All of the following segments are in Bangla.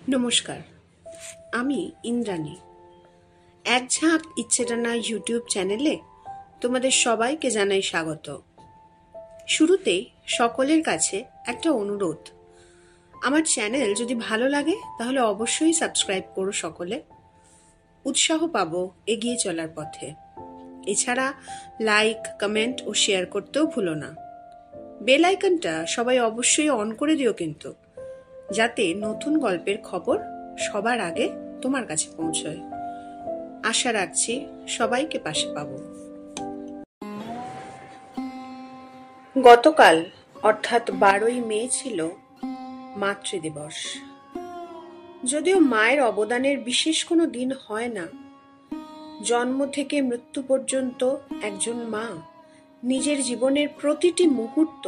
নমস্কার, আমি ইন্দ্রাণী। এক ঝাঁক ইচ্ছেটানা ইউটিউব চ্যানেলে তোমাদের সবাইকে জানাই স্বাগত। শুরুতেই সকলের কাছে একটা অনুরোধ, আমার চ্যানেল যদি ভালো লাগে তাহলে অবশ্যই সাবস্ক্রাইব করো। সকলে উৎসাহ পাবো এগিয়ে চলার পথে। এছাড়া লাইক, কমেন্ট ও শেয়ার করতেও ভুলো না। বেল আইকনটা সবাই অবশ্যই অন করে দিও কিন্তু, যাতে নতুন গল্পের খবর সবার আগে তোমার কাছে পৌঁছয়। আশা রাখছি সবাইকে পাশে পাবো। গতকাল অর্থাৎ 12ই মে ছিল মাতৃদিবস। যদিও মায়ের অবদানের বিশেষ কোনো দিন হয় না, জন্ম থেকে মৃত্যু পর্যন্ত একজন মা নিজের জীবনের প্রতিটি মুহূর্ত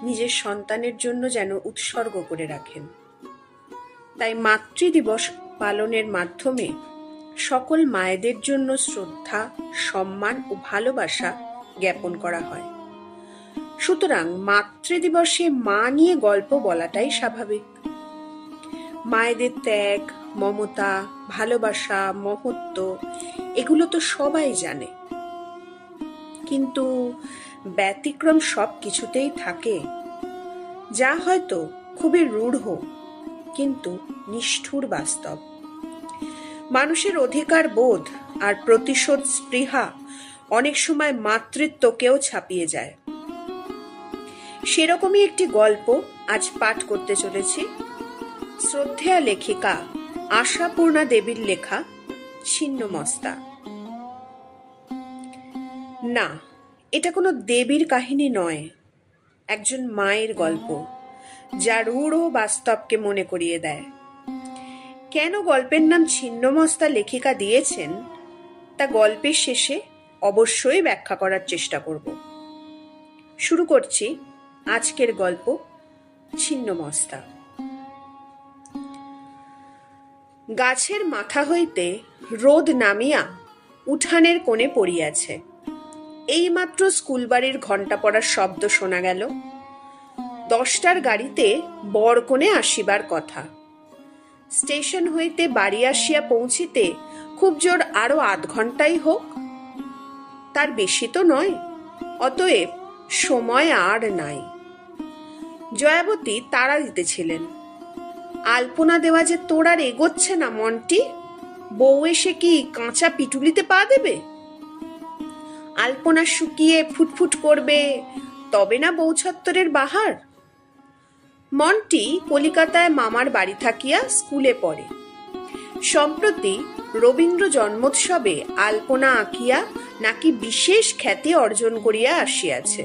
নিজের সন্তানের জন্য যেন উৎসর্গ করে রাখেন। তাই মাতৃদিবস পালনের মাধ্যমে সকল মায়েদের জন্য শ্রদ্ধা, সম্মান ও ভালোবাসা জ্ঞাপন করা হয়। সুতরাং মাতৃদিবসে মা নিয়ে গল্প বলাটাই স্বাভাবিক। মায়েদের ত্যাগ, মমতা, ভালোবাসা, মহত্ব এগুলো তো সবাই জানে, কিন্তু ব্যতিক্রম সব কিছুতেই থাকে, যা হয়তো খুবই রূঢ় কিন্তু নিষ্ঠুর বাস্তব। মানুষের অধিকার বোধ আর প্রতিশোধ স্পৃহা অনেক সময় মাতৃত্বকেও ছাপিয়ে যায়। সেরকমই একটি গল্প আজ পাঠ করতে চলেছি, শ্রদ্ধেয়া লেখিকা আশাপূর্ণা দেবীর লেখা ছিন্নমস্তা। না, এটা কোনো দেবীর কাহিনী নয়, একজন মায়ের গল্প, যা রূঢ় বাস্তবকে মনে করিয়ে দেয়। কেন গল্পের নাম ছিন্নমস্তা লেখিকা দিয়েছেন তা গল্পের শেষে অবশ্যই ব্যাখ্যা করার চেষ্টা করব। শুরু করছি আজকের গল্প ছিন্নমস্তা। গাছের মাথা হইতে রোদ নামিয়া উঠানের কোণে পড়িয়াছে। এইমাত্র স্কুল বাড়ির ঘণ্টা পড়ার শব্দ শোনা গেল। 10টার গাড়িতে বরকনে আসিবার কথা। স্টেশন হইতে বাড়ি আসিয়া পৌঁছিতে খুব জোর আরো আধ ঘন্টাই হোক, তার বেশি তো নয়। অতএব সময় আর নাই। জয়াবতী তাড়া দিতেছিলেন, আলপনা দেওয়া যে তোর আর এগোচ্ছে না মন্টি, বউ এসে কি কাঁচা পিটুলিতে পা দেবে? আলপনা শুকিয়ে ফুটফুট করবে, তবে না বউ ছত্তরের বাহার। মন্টি কলিকাতায় মামার বাড়ি থাকিয়া স্কুলে পড়ে। সম্প্রতি রবীন্দ্র জন্মোৎসবে আলপনা আঁকিয়া নাকি বিশেষ খ্যাতি অর্জন করিয়া আসিয়াছে।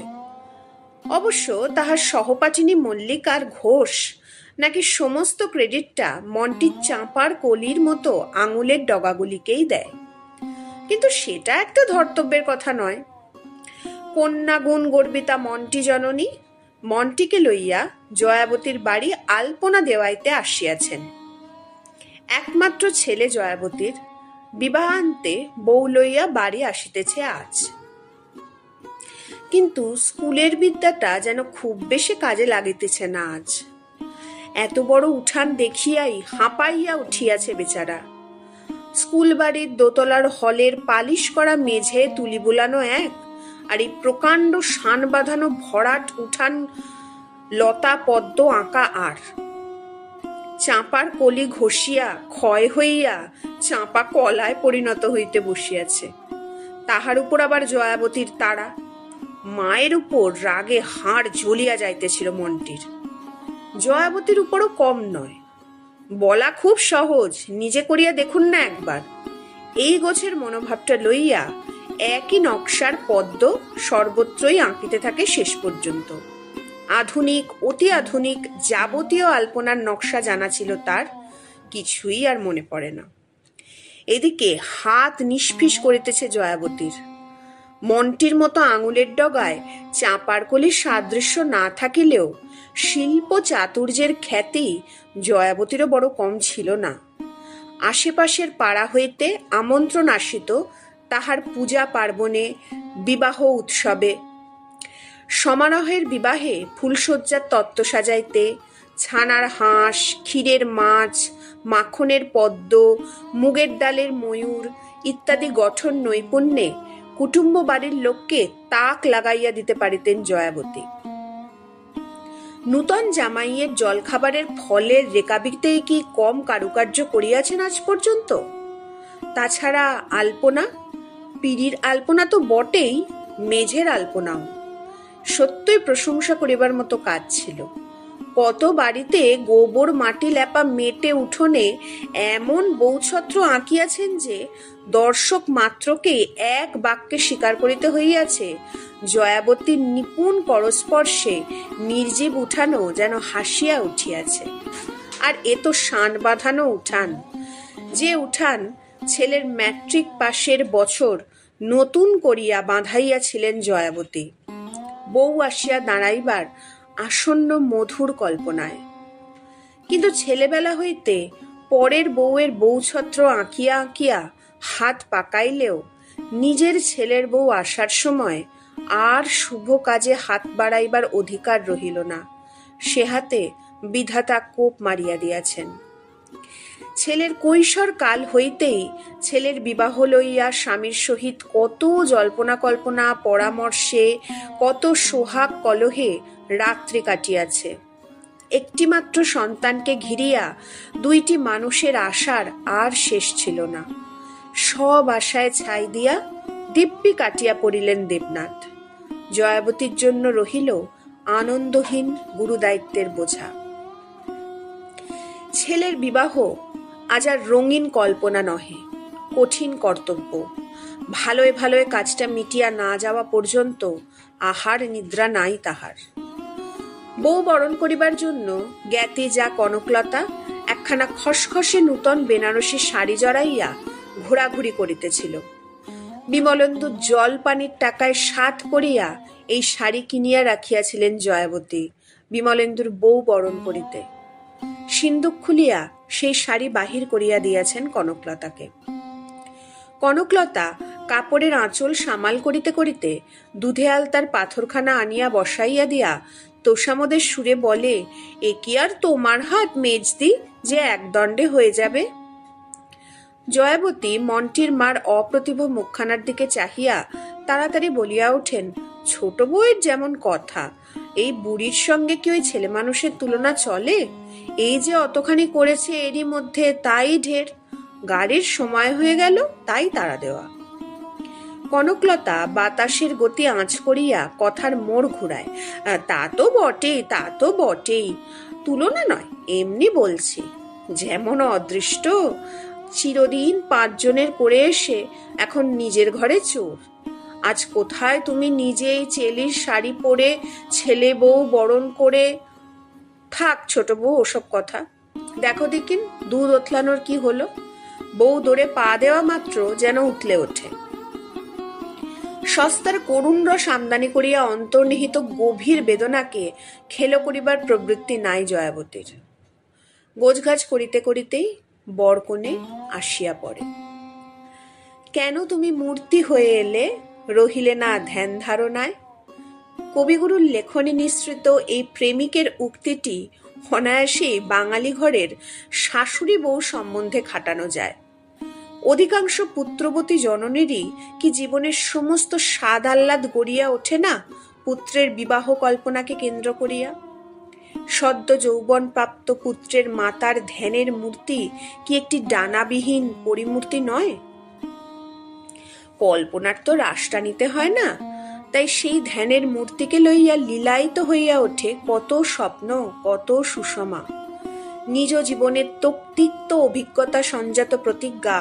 অবশ্য তাহার সহপাঠিনী মল্লিকার ঘোষ নাকি সমস্ত ক্রেডিটটা মন্টির চাঁপার কলির মতো আঙুলের ডগাগুলিকেই দেয়, কিন্তু সেটা একটা ধর্তব্যের কথা নয়। কন্যা গুণ গর্বিতা মন্টি জননী মন্টিকে লইয়া জয়াবতীর বাড়ি আলপনা দেওয়াইতে আসিয়াছেন। একমাত্র ছেলে জয়াবতীর, বিবাহান্তে বউ লইয়া বাড়ি আসিতেছে আজ। কিন্তু স্কুলের বিদ্যাটা যেন খুব বেশি কাজে লাগিতেছে না আজ। এত বড় উঠান দেখিয়াই হাঁপাইয়া উঠিয়াছে বেচারা। স্কুল বাড়ির দোতলার হলের পালিশ করা মেঝে তুলি বুলানো এক, আর এই প্রকাণ্ড শান বাঁধানো ভরাট উঠান লতা পদ্ম আঁকা আর। চাঁপার কলি ঘষিয়া ক্ষয় হইয়া চাঁপা কলায় পরিণত হইতে বসিয়াছে। তাহার উপর আবার জয়াবতীর তাড়া। মায়ের উপর রাগে হাড় জ্বলিয়া যাইতেছিল মন্টির। জয়াবতীর উপরও কম নয়। বলা খুব সহজ, নিজে করিয়া দেখুন না একবার। এই গোছের মনোভাবটা লইয়া একই নকশার পদ্ম সর্বত্রই আঁকিতে থাকে শেষ পর্যন্ত। আধুনিক, অতি আধুনিক যাবতীয় আলপনার নকশা জানা ছিল তার, কিছুই আর মনে পড়ে না। এদিকে হাত নিষ্ফিস করিতেছে জয়াবতীর। মন্টির মতো আঙুলের ডগায় চাঁপার কলির সাদৃশ্য না থাকিলেও শিল্প চাতুর্যের খ্যাতি জয়াবতীরও বড় কম ছিল না। আশেপাশের পাড়া হইতে আমন্ত্রণ আসিত তাহার পূজা পার্বণে, বিবাহ উৎসবে। সমারোহের বিবাহে ফুলশয্যার তত্ত্ব সাজাইতে, ছানার হাঁস, ক্ষীরের মাছ, মাখনের পদ্ম, মুগের ডালের ময়ূর ইত্যাদি গঠন নৈপুণ্যে কুটুম্ব বাড়ির লোককে তাক লাগাইয়া দিতে পারিতেন জয়াবতী। নূতন জামাইয়ের জলখাবারের ফলের রেকাবিতে কি কম কারুকার্য করিয়াছেন আজ পর্যন্ত? তাছাড়া আলপনা, পিঁড়ির আলপনা তো বটেই, মেঝের আলপনাও সত্যই প্রশংসা করিবার মতো কাজ ছিল। কত বাড়িতে গোবর মাটি লেপা মেটে উঠোনে এমন বৌছত্র আঁকিয়াছেন যে দর্শক মাত্রকে এক বাক্যে স্বীকার করিতে হইয়াছে জয়াবতীর নিপুণ করস্পর্শে নির্জীব উঠানো যেন হাসিয়া উঠিয়াছে। আর এ তো শান বাঁধানো উঠান, যে উঠান ছেলের ম্যাট্রিক পাশের বছর নতুন করিয়া বাঁধাইয়াছিলেন জয়াবতী, বউ আসিয়া দাঁড়াইবার আসন্ন মধুর কল্পনায়। কিন্তু ছেলেবেলা হইতে পরের বউয়ের বউছত্র আঁকিয়া আঁকিয়া হাত পাকাইলেও নিজের ছেলের বউ আসার সময় আর শুভ কাজে হাত বাড়াইবার অধিকার রহিল না, সে হাতে বিধাতা কোপ মারিয়া দিয়াছেন। ছেলের কৈশোর কাল হইতেই ছেলের বিবাহ লইয়া স্বামীর সহিত কত জল্পনা কল্পনা পরামর্শে, কত সোহাগ কলহে রাত্রি কাটিয়াছে। একটিমাত্র সন্তানকে ঘিরিয়া দুইটি মানুষের আশার আর শেষ ছিল না। সব আশায় ছাই দিয়া দিব্যি কাটিয়া পড়িলেন দেবনাথ। জয়াবতীর জন্য রহিল আনন্দহীন গুরুদায়িত্বের বোঝা। ছেলের বিবাহ আজ আর রঙিন কল্পনা নহে, কঠিন কর্তব্য। ভালোয় ভালোয় কাজটা মিটিয়া না যাওয়া পর্যন্ত আহার নিদ্রা নাই তাহার। বউ বরণ করিবার জন্য জ্ঞাতি যা কনকলতা একখানা খসখসে নূতন বেনারসি শাড়ি জড়াইয়া ঘোরাঘুরি করিতেছিল। বিমলেন্দু জল পানির টাকায় সাত করিয়া এই শাড়ি কিনিয়া রাখিয়াছিলেন জয়াবতী বিমলেন্দুর বউ বরণ করিতে। সিন্দুক খুলিয়া সেই শাড়ি বাহির করিয়া দিয়াছেন কনকলতাকে। কনকলতা কাপড়ের আঁচল সামাল করিতে করিতে দুধে আলতার পাথরখানা আনিয়া বসাইয়া দিয়া তোষামোদের সুরে বলে, এ কি আর তোমার হাত মেজদি যে একদণ্ডে হয়ে যাবে? জয়াবতী মন্টির মার অপ্রতিভ মুখখানার দিকে চাহিয়া তাড়াতাড়ি বলিয়া ওঠেন, ছোট বউয়ের যেমন কথা, এই বুড়ির সঙ্গে কি ওই ছেলে মানুষের তুলনা চলে? এই যে অতখানি করেছে এরই মধ্যে তাই ঢের, গাড়ির সময় হয়ে গেল তাই তাড়া দেওয়া। কনকলতা বাতাসের গতি আঁচ করিয়া কথার মোড় ঘুরায়, তা তো বটেই, তা তো বটেই, তুলনা নয়, এমনি বলছি। যেমন অদৃষ্ট, চিরদিন 5 জনের করে এসে এখন নিজের ঘরে চোর। আজ কোথায় তুমি নিজেই চেলির শাড়ি পরে ছেলে বউ বরণ করে। থাক ছোট বউ ওসব কথা, দেখো দেখিন দুধ ওতলানোর কি হলো। বউ দৌড়ে পা দেওয়া মাত্র যেন উতলে ওঠে। সস্তার করুণ রস আমদানি করিয়া অন্তর্নিহিত গভীর বেদনাকে খেলো করিবার প্রবৃত্তি নাই জয়াবতীর। গোছগাছ করিতে করিতেই বরকনে আসিয়া পড়ে। কেন তুমি মূর্তি হয়ে এলে, রহিলে না ধ্যান ধারণায়? কবিগুরুর লেখনী নিঃসৃত এই প্রেমিকের উক্তিটি অনায়াসেই বাঙালি ঘরের শাশুড়ি বউ সম্বন্ধে খাটানো যায়। অধিকাংশ পুত্রবতী জননীরই কি জীবনের সমস্ত স্বাদ আহ্লাদ গড়িয়া ওঠে না পুত্রের বিবাহ কল্পনাকে কেন্দ্র করিয়া? সদ্য যৌবন প্রাপ্ত পুত্রের মাতার ধ্যানের মূর্তি কি একটি ডানাবিহীন পরিমূর্তি নয়? কল্পনার তো রাশ টানিতে হয় না, তাই সেই ধ্যানের মূর্তিকে লইয়া লীলায়িত হইয়া ওঠে কত স্বপ্ন, কত সুষমা। নিজ জীবনের তিক্ত অভিজ্ঞতা সঞ্জাত প্রতিজ্ঞা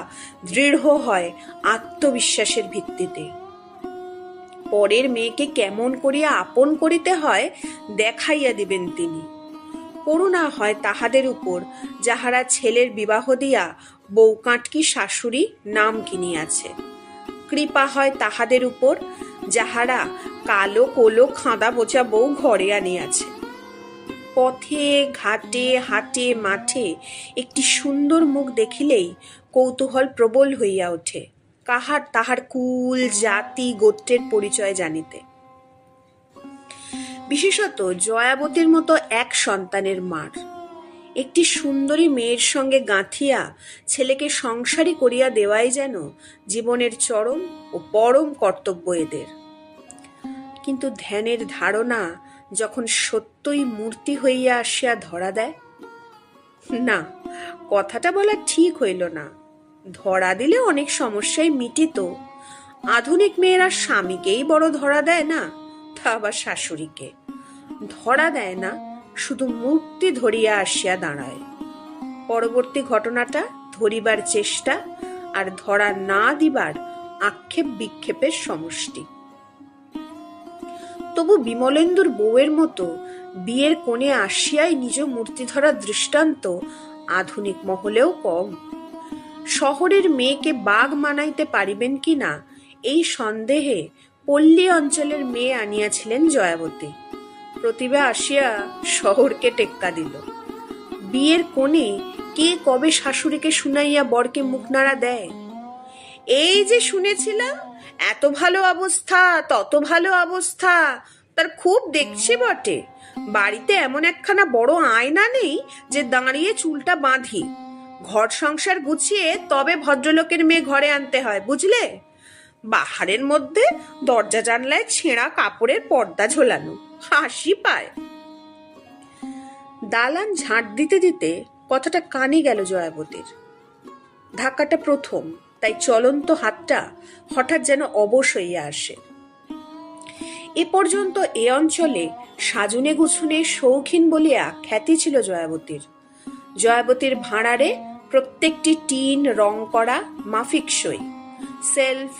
দৃঢ় হয় আত্মবিশ্বাসের ভিত্তিতে। পরের মেয়েকে কেমন করিয়া আপন করিতে হয় দেখাইয়া দিবেন তিনি। করুণা হয় তাহাদের উপর যাহারা ছেলের বিবাহ দিয়া বউকাঁটকি শাশুড়ি নাম কিনিয়াছে। কৃপা হয় তাহাদের উপর যাহারা কালো কোলো খাঁদা বোঝা বউ ঘরে আনিয়াছে। পথে ঘাটে হাটে মাঠে একটি সুন্দর মুখ দেখিলেই কৌতূহল প্রবল হইয়া ওঠে কাহার তাহার কুল জাতি গোত্রের পরিচয় জানিতে। বিশেষত জয়াবতীর মতো এক সন্তানের মার একটি সুন্দরী মেয়ের সঙ্গে গাঁথিয়া ছেলেকে সংসারী করিয়া দেওয়াই যেন জীবনের চরম ও পরম কর্তব্য এদের। কিন্তু ধ্যানের ধারণা যখন সত্যই মূর্তি হইয়া আসিয়া ধরা দেয়, না, কথাটা বলা ঠিক হইল না। ধরা দিলে অনেক সমস্যাই মিটিত। আধুনিক মেয়েরা স্বামীকেই বড় ধরা দেয় না, তা আবার শাশুড়িকে ধরা দেয় না, শুধু মূর্তি ধরিয়া আসিয়া দাঁড়ায়। পরবর্তী ঘটনাটা ধরিবার চেষ্টা আর ধরা না দিবার আক্ষেপ বিক্ষেপের সমষ্টি। তবু বিমলেন্দুর বউয়ের মতো বিয়ের কোণে আসিয়াই নিজ মূর্তি ধরার দৃষ্টান্ত আধুনিক মহলেও কম। শহরের মেয়েকে বাগ মানাইতে পারিবেন কিনা এই সন্দেহে পল্লী অঞ্চলের মেয়ে আনিয়াছিলেন জয়াবতী। প্রতিভা আসিয়া শহরকে টেক্কা দিল। বিয়ের কোণে কে কবে শাশুড়িকে শুনাইয়া বরকে মুখ নাড়া দেয়, এই যে শুনেছিলাম এত ভালো অবস্থা, তত ভালো অবস্থা, তার খুব দেখছি বটে। বাড়িতে এমন একখানা বড় আয়না নেই যে দাঁড়িয়ে চুলটা বাঁধি। ঘর সংসার গুছিয়ে তবে ভদ্রলোকের মেয়ে ঘরে আনতে হয়, বুঝলে? বাহারের মধ্যে দরজা জানলায় ছেঁড়া কাপড়ের পর্দা ঝোলানো, হাসি পায়। দালান ঝাঁট দিতে দিতে কথাটা কানে গেল জয়াবতীর। ধাক্কাটা প্রথম, তাই চলন্ত হাতটা হঠাৎ যেন অবশ হইয়া আসে। এ পর্যন্ত এ অঞ্চলে সাজুনে গুছুনে শৌখিন বলিয়া খ্যাতি ছিল জয়াবতীর। জয়াবতীর ভাঁড়ারে প্রত্যেকটি টিন রং করা, মাফিকসই। সেলফ,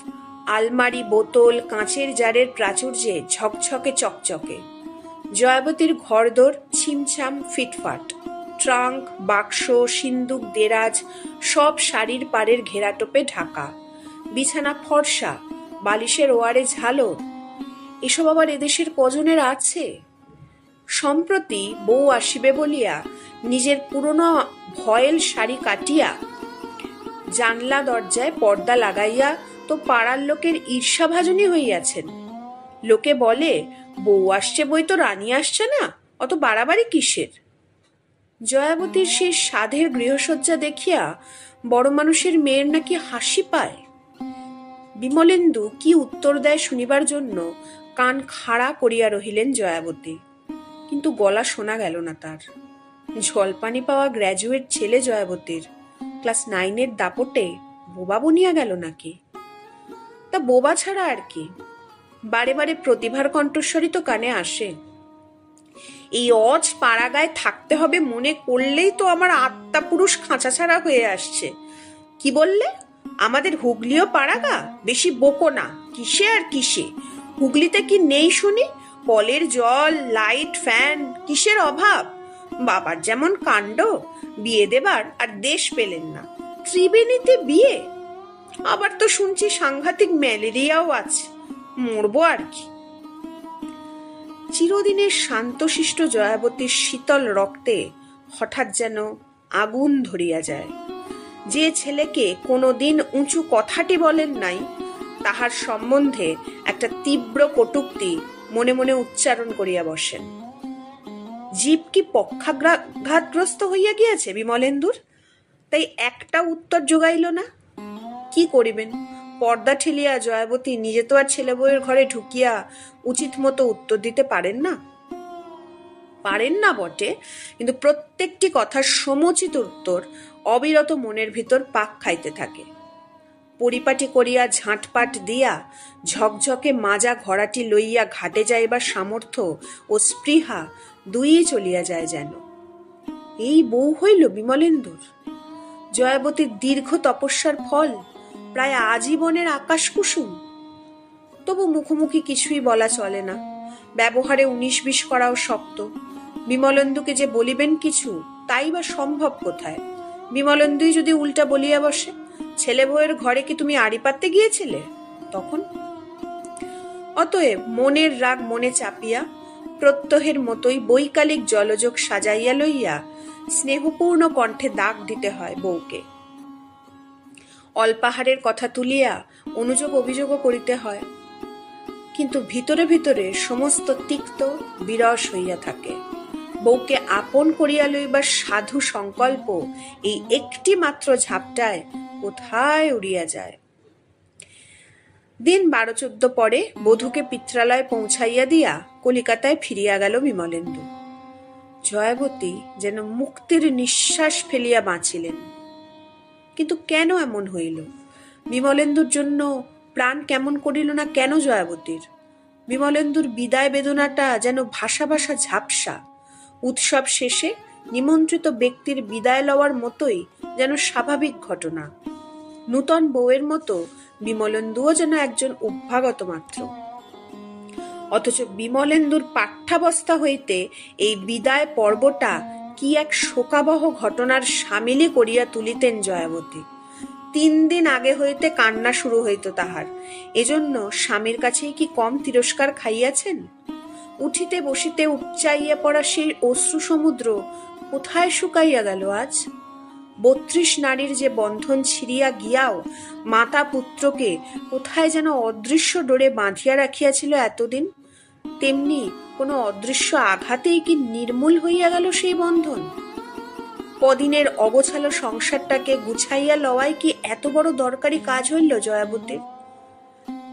আলমারি, বোতল, কাঁচের জারের প্রাচুর্যে ঝকঝকে চকচকে। জয়াবতীর ঘরদোর ছিমছাম ফিটফাট। ট্রাঙ্ক, বাক্স, সিন্দুক, দেরাজ সব শাড়ির পাড়ের ঘেরাটোপে ঢাকা। বিছানা ফর্সা, বালিশের ওয়ারে ঝালর। এসব আবার এদেশের কজনের আছে? সম্প্রতি বউ আসিবে বলিয়া নিজের পুরনো ভয়েল শাড়ি কাটিয়া জানলা দরজায় পর্দা লাগাইয়া তো পাড়ার লোকের ঈর্ষাভাজনী হইয়াছেন। লোকে বলে, বউ আসছে বই তো রানী আসছে না, অত বাড়াবাড়ি কিসের? জয়াবতীর সেই সাধের গৃহসজ্জা দেখিয়া বড় মানুষের মেয়ের নাকি হাসি পায়। বিমলেন্দু কি উত্তর দেয় শুনিবার জন্য কান খাড়া করিয়া রহিলেন জয়াবতী, কিন্তু গলা শোনা গেল না তার। জলপানি পাওয়া গ্র্যাজুয়েট ছেলে জয়াবতীর, ক্লাস 9-এর দাপটে বোবা বনিয়া গেল নাকি? তা বোবা ছাড়া আর কি? বারে বারে প্রতিভার কণ্ঠস্বরই তো কানে আসে। এই অজ পাড়াগায় থাকতে হবে মনে করলেই তো আমার আত্মা পুরুষ খাঁচা ছাড়া হয়ে আসছে। কি বললে? আমাদের হুগলিও পাড়াগা? বেশি বকো না। কিসে আর কিসে? হুগলিতে কি নেই শুনি? কলের জল, লাইট, ফ্যান, কিসের অভাব? বাবার যেমন কাণ্ড, বিয়ে দেবার আর দেশ পেলেন না, ত্রিবেণীতে বিয়ে। আবার তো শুনছি সাংঘাতিক ম্যালেরিয়াও আছে, মরবো আর কি। চিরদিনের শান্তশিষ্ট জয়াবতীর শীতল রক্তে হঠাৎ যেন আগুন ধরিয়া যায়। যে ছেলেকে কোনোদিন উঁচু কথাটি বলেন নাই, তাহার সম্বন্ধে একটা তীব্র কটূক্তি মনে মনে উচ্চারণ করিয়া বসেন। জীব কি পক্ষাঘাতগ্রস্ত হইয়া গিয়াছে বিমলেন্দুর? তাই একটা উত্তর জোগাইল না। কি করিবেন? পর্দা ঠেলিয়া জয়াবতী নিজে তো আর ছেলে বউয়ের ঘরে ঢুকিয়া উচিত মতো উত্তর দিতে পারেন না। পারেন না বটে, কিন্তু প্রত্যেকটি কথার সমুচিত উত্তর অবিরত মনের ভিতর পাক খাইতে থাকে। পরিপাটি করিয়া ঝাঁটপাট দিয়া ঝকঝকে মাজা ঘোড়াটি লইয়া ঘাটে যাইবার সামর্থ্য ও স্পৃহা দুইই চলিয়া যায় যেন। এই বউ হইল বিমলেন্দুর? জয়াবতীর দীর্ঘ তপস্যার ফল, প্রায় আজীবনের আকাশ কুসুম। তবু মুখোমুখি কিছুই বলা চলে না, ব্যবহারে 19-20 করাও শক্ত। বিমলেন্দুকে যে বলিবেন কিছু, তাই বা সম্ভব কোথায়? বিমলেন্দুই যদি উল্টা বলিয়া বসে, ছেলে বউয়ের ঘরে কি তুমি আড়ি পাততে গিয়েছিলে? তখন অতএব মনের রাগ মনে চাপিয়া প্রত্যহের মতোই বৈকালিক জলযোগ সাজাইয়া লইয়া স্নেহপূর্ণ কণ্ঠে দাগ দিতে হয় বউকে। অল্পাহারের কথা তুলিয়া অনুযোগ অভিযোগও করিতে হয়, কিন্তু ভিতরে ভিতরে সমস্ত তিক্ত বিরস হইয়া থাকে। বউকে আপন করিয়া লইবার সাধু সংকল্প এই একটি মাত্র ঝাপটায় কোথায় উড়িয়া যায়। দিন 12-14 পরে বধূকে পিত্রালয়ে পৌঁছাইয়া দিয়া কলিকাতায় ফিরিয়া গেল বিমলেন্দু। জয়াবতী যেন মুক্তির নিঃশ্বাস ফেলিয়া বাঁচিলেন। কিন্তু কেন এমন হইল? বিমলেন্দুর জন্য প্রাণ কেমন করিল না কেন জয়াবতীর? বিমলেন্দুর বিদায় বেদনাটা যেন ভাষা ভাষা ঝাপসা। উৎসব শেষে নিমন্ত্রিত ব্যক্তির বিদায় লওয়ার মতোই যেন স্বাভাবিক ঘটনা। নূতন বউয়ের মতো বিমলেন্দুও যেন একজন অভ্যাগত মাত্র। অথচ বিমলেন্দুর পাঠ্যাবস্থা হইতে এই বিদায় পর্বটা কি এক শোকাবহ ঘটনার সামিলে করিয়া তুলিতেন জয়াবতী। 3 দিন আগে হইতে কান্না শুরু হইত তাহার। এজন্য স্বামীর কাছেই কি কম তিরস্কার খাইয়াছেন? উঠিতে বসিতে উপচাইয়া পড়া সেই অশ্রু সমুদ্র কোথায় শুকাইয়া গেল আজ? 32 নারীর যে বন্ধন ছিঁড়িয়া গিয়াও মাতা পুত্রকে কোথায় যেন অদৃশ্য ডোরে বাঁধিয়া রাখিয়াছিল এতদিন, তেমনি কোনো অদৃশ্য আঘাতেই কি নির্মূল হইয়া গেল সেই বন্ধন? কদিনের অগোছালো সংসারটাকে গুছাইয়া লওয়াই কি এত বড় দরকারি কাজ হইল জয়াবতীর?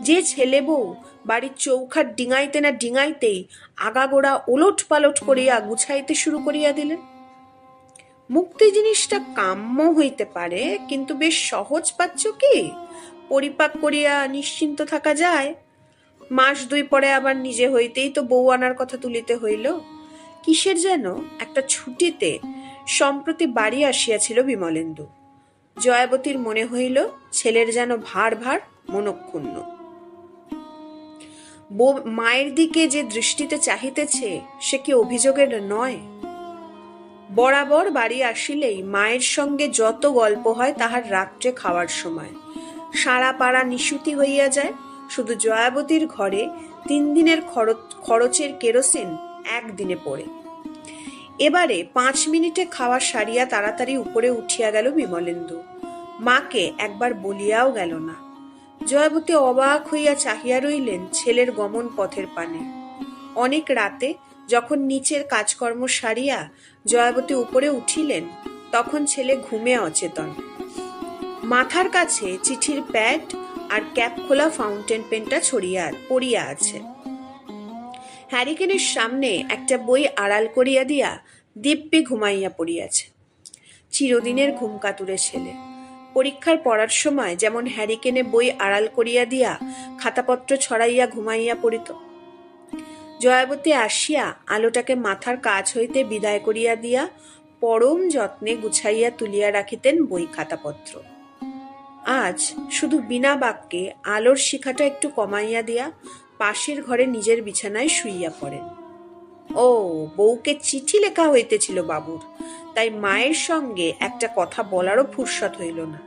যে ছেলে বউ বাড়ির চৌখাট ডিঙাইতে না ডিঙাইতেই আগাগোড়া ওলট পালট করিয়া গুছাইতে শুরু করিয়া দিলেন। মুক্তি জিনিসটা কাম্য হইতে পারে, কিন্তু বেশ সহজ পাচ্ছ কি? পরিপাক করিয়া নিশ্চিন্ত থাকা যায়। 1 মাস 2 পরে আবার নিজে হইতেই তো বউ আনার কথা তুলিতে হইল। কিসের যেন একটা ছুটিতে সম্প্রতি বাড়ি আসিয়াছিল বিমলেন্দু। জয়াবতীর মনে হইল ছেলের যেন ভার ভার মনক্ষুণ্ণ। মায়ের দিকে যে দৃষ্টিতে চাহিতেছে সে কি অভিযোগের নয়? বরাবর বাড়ি আসিলেই মায়ের সঙ্গে যত গল্প হয় তাহার রাত্রে খাওয়ার সময় সারা পাড়া নিশুতি হইয়া যায়। শুধু জয়াবতীর ঘরে 3 দিনের খরচের কেরোসিন 1 দিনে পড়ে। এবারে 5 মিনিটে খাওয়া সারিয়া তাড়াতাড়ি উপরে উঠিয়া গেল বিমলেন্দু। মাকে একবার বলিয়াও গেল না। জয়াবতী অবাক হইয়া চাহিয়া রইলেন ছেলের গমন পথের পানে। অনেক রাতে যখন নিচের কাজকর্ম সারিয়া জয়াবতী উপরে উঠিলেন, তখন ছেলে ঘুমে অচেতন। মাথার কাছে চিঠির প্যাড আর ক্যাপ খোলা ফাউন্টেন পেনটা পড়িয়া আছে। হ্যারিকেনের সামনে একটা বই আড়াল করিয়া দিয়া দিব্যি ঘুমাইয়া পড়িয়াছে। চিরদিনের ঘুম কাতুরে ছেলে। পরীক্ষার পড়ার সময় যেমন হ্যারিকেনে বই আড়াল করিয়া দিয়া খাতাপত্র ছড়াইয়া ঘুমাইয়া পড়িত। জয়াবতী আসিয়া আলোটাকে মাথার কাছ হইতে বিদায় করিয়া দিয়া পরম যত্নে গুছাইয়া তুলিয়া রাখিতেন বই খাতাপত্র। আজ শুধু বিনা বাক্যে আলোর শিখাটা একটু কমাইয়া দিয়া পাশের ঘরে নিজের বিছানায় শুইয়া পড়েন। ও, বউকে চিঠি লেখা হইতেছিল বাবুর, তাই মায়ের সঙ্গে একটা কথা বলারও ফুরসত হইল না।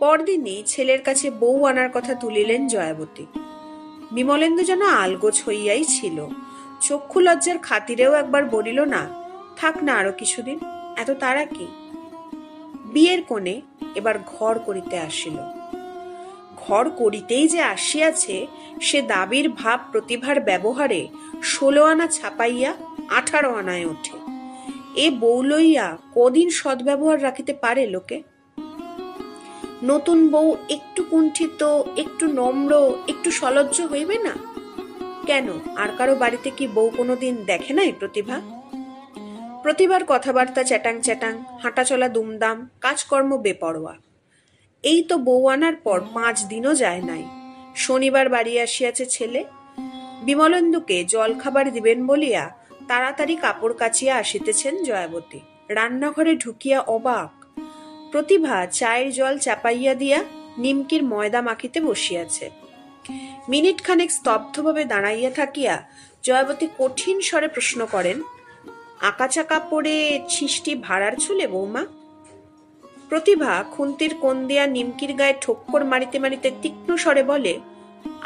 পরদিনই ছেলের কাছে বউ আনার কথা তুলিলেন জয়াবতী। বিমলেন্দু যেন আলগোছ হইয়াই ছিল। চক্ষু লজ্জার খাতিরেও একবার বলিল না, থাক না আরো কিছুদিন, এত তারা কি? বিয়ের কোণে এবার ঘর করিতে আসিল। ঘর করিতেই যে আসিয়াছে সে দাবির ভাব প্রতিভার ব্যবহারে 16 আনা ছাপাইয়া 18 আনায় ওঠে। এ বউ লইয়া কদিন সদ্ব্যবহার রাখিতে পারে লোকে? নতুন বউ একটু কুণ্ঠিত, একটু নম্র, একটু সলজ্জ হইবে না? কেন, আর কারো বাড়িতে কি বউ কোনোদিন দেখে নাই প্রতিভা? প্রতিভার কথাবার্তা চ্যাটাং চ্যাটাং, হাঁটা চলা দুমদাম, কাজকর্ম বেপরোয়া। এই তো বউ আনার পর 5 দিনও যায় নাই। শনিবার বাড়ি আসিয়াছে ছেলে। বিমলেন্দুকে জল খাবার দিবেন বলিয়া তাড়াতাড়ি কাপড় কাচিয়া আসিতেছেন জয়াবতী। রান্নাঘরে ঢুকিয়া অবাক। প্রতিভা চায়ের জল চাপাইয়া দিয়া নিমকির ময়দা মাখিতে বসিয়াছে। মিনিট খানেক স্তব্ধভাবে দাঁড়াইয়া থাকিয়া জয়াবতী কঠিন স্বরে প্রশ্ন করেন, আকাচা কাপড়ে ছিষ্টি ভাড়ার ছুলে বৌমা? প্রতিভা খুন্তির কোণ দিয়া নিমকির গায়ে ঠোক্কর মারিতে মারিতে তীক্ষ্ণ স্বরে বলে,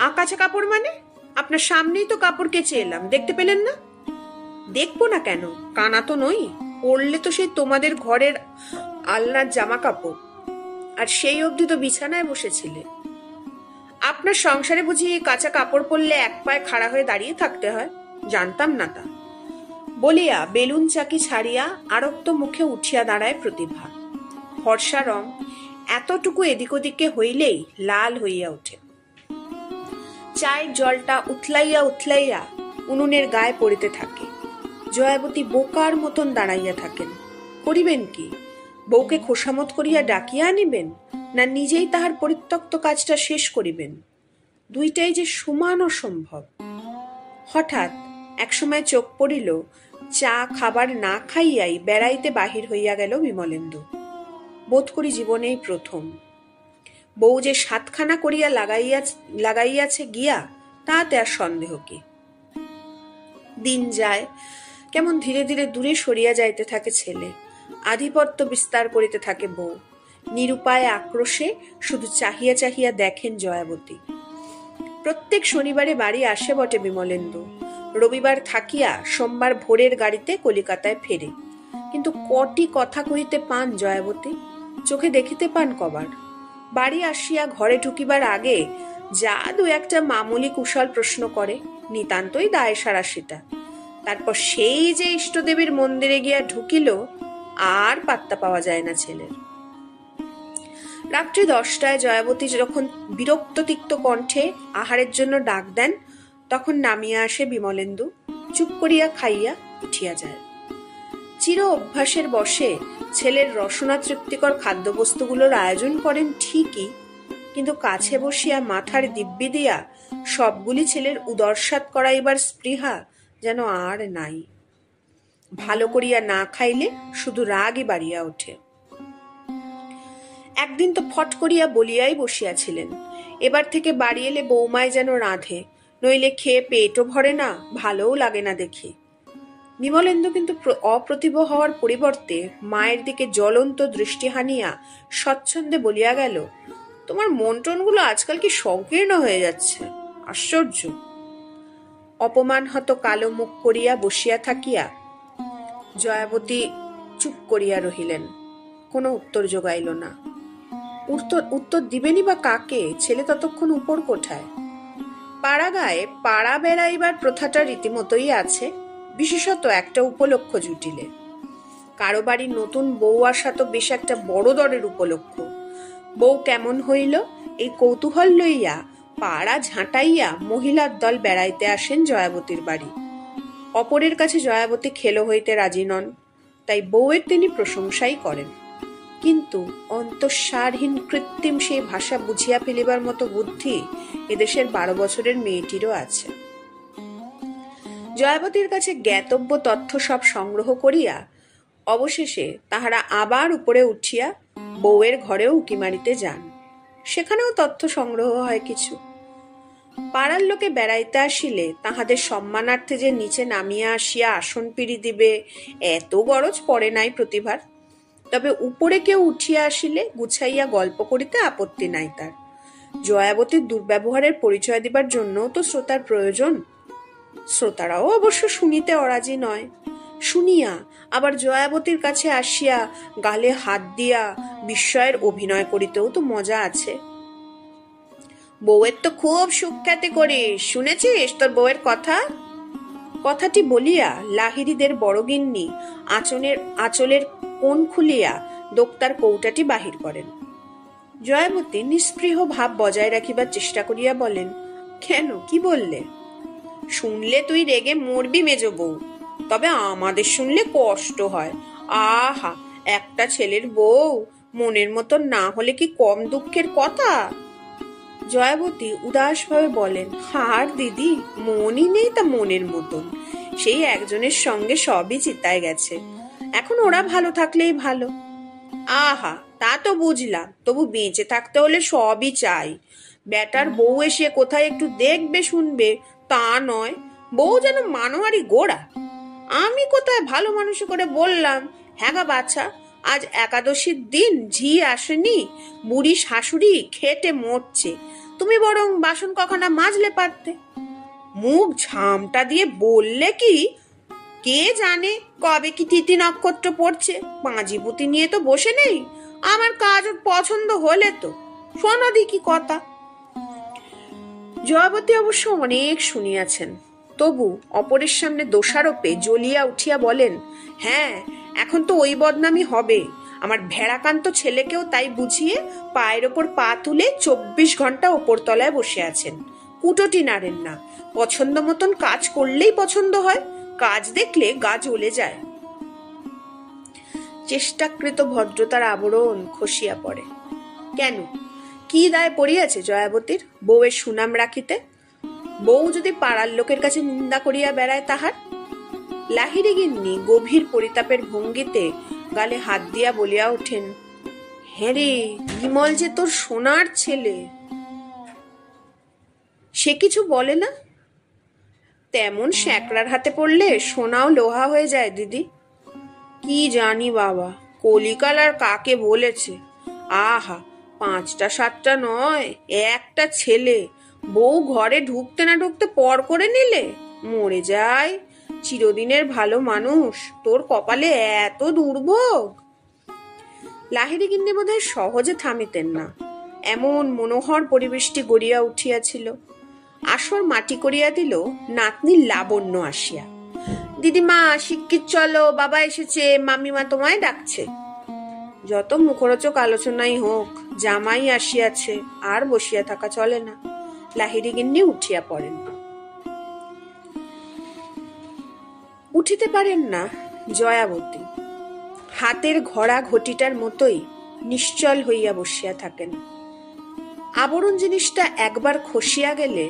আকাচা কাপড় মানে? আপনার সামনেই তো কাপড় কেচে এলাম, দেখতে পেলেন না? দেখবো না কেন, কানা তো নই। পরলে তো সেই তোমাদের ঘরের আলনার জামা কাপড়, আর সেই অবধি তো বিছানায় বসেছিলে। আপনার সংসারে বুঝি কাঁচা কাপড় পরলে এক পায়ে খাড়া হয়ে দাঁড়িয়ে থাকতে হয়? জানতাম না তা। বলিয়া বেলুন চাকি ছাড়িয়া আরক্ত মুখে উঠিয়া দাঁড়ায় প্রতিভা। ফর্সা রং এতটুকু এদিক ওদিকে হইলেই লাল হইয়া ওঠে। চায়ের জলটা উথলাইয়া উথলাইয়া উনুনের গায়ে পড়িতে থাকে। জয়াবতী বোকার মতন দাঁড়াইয়া থাকেন। করিবেন কি? বউকে খোসামত করিয়া ডাকিয়া আনিবেন, না নিজেই তাহার পরিত্যক্ত কাজটা শেষ করিবেন? দুইটাই যে সমান অসম্ভব। হঠাৎ একসময় চোখ পড়িল, চা খাবার না খাইয়াই বেড়াইতে বাহির হইয়া গেল বিমলেন্দু। বোধ করি জীবনেই প্রথম। বউ যে সাতখানা করিয়া লাগাইয়াছে গিয়া, তাতে আর সন্দেহ কি? দিন যায়, কেমন ধীরে ধীরে দূরে সরিয়া যাইতে থাকে ছেলে, আধিপত্য বিস্তার করিতে থাকে বউ। নিরুপায় আক্রোশে শুধু চাহিয়া চাহিয়া দেখেন জয়াবতী। প্রত্যেক শনিবারে বাড়ি আসে বটে বিমলেন্দু, রবিবার থাকিয়া সোমবার ভোরের গাড়িতে কলিকাতায় ফেরে। কিন্তু কটি কথা কহিতে পান জয়াবতী? চোখে দেখিতে পান কবার? বাড়ি আসিয়া ঘরে ঢুকিবার আগে যা দু একটা মামুলি কুশল প্রশ্ন করে, নিতান্তই দায় সারা সেটা। তারপর সেই যে ইষ্টদেবীর মন্দিরে গিয়া ঢুকিল, আর পাত্তা পাওয়া যায় না ছেলের। রাত্রি 10টায় জয়াবতী যখন বিরক্ত তিক্ত কণ্ঠে আহারের জন্য ডাক দেন, তখন নামিয়া আসে বিমলেন্দু, চুপ করিয়া খাইয়া উঠিয়া যায়। চির অভ্যাসের বশে ছেলের রসনা তৃপ্তিকর খাদ্যবস্তুগুলোর আয়োজন করেন ঠিকই, কিন্তু কাছে বসিয়া মাথার দিব্যি দিয়া সবগুলি ছেলের উদরসাৎ করাইবার স্পৃহা যেন আর নাই। ভালো করিয়া না খাইলে শুধু রাগই বাড়িয়া ওঠে। একদিন তো ফট করিয়া বলিয়াই বসিয়াছিলেন, এবার থেকে বাড়ি এলে বৌমায় যেন রাঁধে, নইলে খেয়ে পেটও ভরে না, ভালোও লাগে না দেখি। বিমলেন্দু কিন্তু অপ্রতিভ হওয়ার পরিবর্তে মায়ের দিকে জ্বলন্ত দৃষ্টি হানিয়া স্বচ্ছন্দে বলিয়া গেল, তোমার মন টনগুলো আজকাল কি সংকীর্ণ হয়ে যাচ্ছে, আশ্চর্য। অপমান হত কালো মুখ করিয়া বসিয়া থাকিয়া জয়াবতী চুপ করিয়া রহিলেন, কোনো উত্তর যোগাইল না। উত্তর দিবেনি বা কাকে? ছেলে ততক্ষণ উপর কোঠায়। পাড়া গায়ে পাড়া বেড়াইবার প্রথাটা রীতিমতোই আছে, বিশেষত একটা উপলক্ষ জুটিলে। কারো বাড়ির নতুন বউ আসা তো বেশ একটা বড় দরের উপলক্ষ। বউ কেমন হইল এই কৌতূহল লইয়া পাড়া ঝাঁটাইয়া মহিলার দল বেড়াইতে আসেন জয়াবতীর বাড়ি। অপরের কাছে জয়াবতী খেলো হইতে রাজি নন, তাই বউয়ের তিনি প্রশংসাই করেন। কিন্তু অন্তঃসারহীন কৃত্রিম সেই ভাষা বুঝিয়া ফেলিবার মতো বুদ্ধি এদেশের 12 বছরের মেয়েটিরও আছে। জয়াবতীর কাছে জ্ঞাতব্য তথ্য সব সংগ্রহ করিয়া অবশেষে তাহারা আবার উপরে উঠিয়া বউয়ের ঘরেও উকি মারিতে যান। সেখানেও তথ্য সংগ্রহ হয় কিছু। পাড়ার লোকে বেড়াইতে আসিলে তাহাদের সম্মানার্থে যে নিচে নামিয়া আসিয়া আসন পিড়ি দিবে, এত গরজ পড়ে নাই প্রতিভার। তবে উপরে কেউ উঠিয়া আসিলে গুছাইয়া গল্প করিতে আপত্তি নাই তার। জয়াবতীর দুর্ব্যবহারের পরিচয় দিবার জন্য তো শ্রোতার প্রয়োজন। শ্রোতারাও অবশ্য শুনিতে অরাজি নয়। শুনিয়া আবার জয়াবতীর কাছে আসিয়া গালে হাত দিয়া বিস্ময়ের অভিনয় করিতেও তো মজা আছে। বউয়ের তো খুব সুখ্যাতি করিস, শুনেছিস তোর বউয়ের কথা? কথাটি বলিয়া লাহিড়িদের বড়গিন্নি আঁচলের কোণ খুলিয়া দোক্তার কৌটাটি বাহির করেন। জয়াবতী নিস্পৃহ ভাব বজায় রাখিবার চেষ্টা করিয়া বলেন, কেন, কি বললে? শুনলে তুই রেগে মরবি মেজ বউ, তবে আমাদের শুনলে কষ্ট হয়। আহা, একটা ছেলের বউ মনের মতন না হলে কি কম দুঃখের কথা? জয়াবতী উদাস ভাবে বলেন, হার দিদি, মনই নেই তা মনের মতন। সেই একজনের সঙ্গে সবই চিতায় গেছে, এখন ওরা ভালো থাকলেই ভালো। আহা, তা তো বুঝলাম, তবু বেঁচে থাকতে হলে সবই চাই। বেটার বউ এসে কোথায় একটু দেখবে শুনবে তা নয়, বউ যেন মানোয়ারি গোড়া। আমি কোথায় ভালো মানুষ করে বললাম, হ্যাঁ গা বাছা, আজ একাদশীর দিন ঝি আসেনি, বুড়ি শাশুড়ি খেটে মরছে, তুমি বরং বাসন কখনা মাজলে পারতে। মুখ ঝামটা দিয়ে বললে কি, কে জানে কবে কি তিথি নক্ষত্র পড়ছে, পাঁজি পুঁতি নিয়ে তো বসে নেই। আমার কাজ ওর পছন্দ হলে তো শোনো দেখি কথা। জয়াবতী অবশ্য অনেক শুনিয়াছেন, তবু অপরের সামনে দোষারোপে জ্বলিয়া উঠিয়া বলেন, হ্যাঁ, এখন তো ওই বদনামি হবে। আমার ভেড়াকান্ত ছেলেকেও তাই বুঝিয়ে পায়ের ওপর পা তুলে 24 ঘন্টা ওপর তলায় বসে আছেন, কুটোটি নাড়েন না। পছন্দ মতন কাজ করলেই পছন্দ হয়, কাজ দেখলে গা জ্বলে যায়। চেষ্টাকৃত ভদ্রতার আবরণ খসিয়া পড়ে। কেন, কি দায় পড়িয়াছে জয়াবতীর বউয়ের সুনাম রাখিতে? বউ যদি পাড়ার লোকের কাছে নিন্দা করিয়া বেড়ায় তাহার? লাহিড়ী গিন্নি গভীর পরিতাপের ভঙ্গিতে গালে হাত দিয়া বলিয়া ওঠেন, হ্যাঁ রে, বিমল যে তোর সোনার ছেলে। সে কিছু বলে না? তেমন শ্যাকরার হাতে পড়লে সোনাও লোহা হয়ে যায় দিদি। কি জানি বাবা, কলিকাল আর কাকে বলেছে। আহা, 5টা 7টা নয়, একটা ছেলে, বউ ঘরে ঢুকতে না ঢুকতে পর করে নিলে। মরে যায়, চিরদিনের ভালো মানুষ, তোর কপালে এত দুর্ভোগ। লাহিড়ী গিন্নি বোধহয় সহজে থামিতেন না, এমন মনোহর পরিবেশটি গড়িয়া উঠিয়াছিল। আসর মাটি করিয়া দিল নাতনি লাবণ্য আসিয়া, দিদিমা শিগগির চলো, বাবা এসেছে, মামিমা তোমায় ডাকছে। যত মুখরোচক আলোচনাই হোক, জামাই আসিয়াছে, আর বসিয়া থাকা চলে না। লাহিড়ী গিন্নি উঠিয়া পড়েন। উঠিতে পারেন না জয়াবতী, হাতের ঘোড়া ঘটিটার মতোই নিশ্চল হইয়া বসিয়া থাকেন। আবরণ জিনিসটা একবার খসিয়া গেলে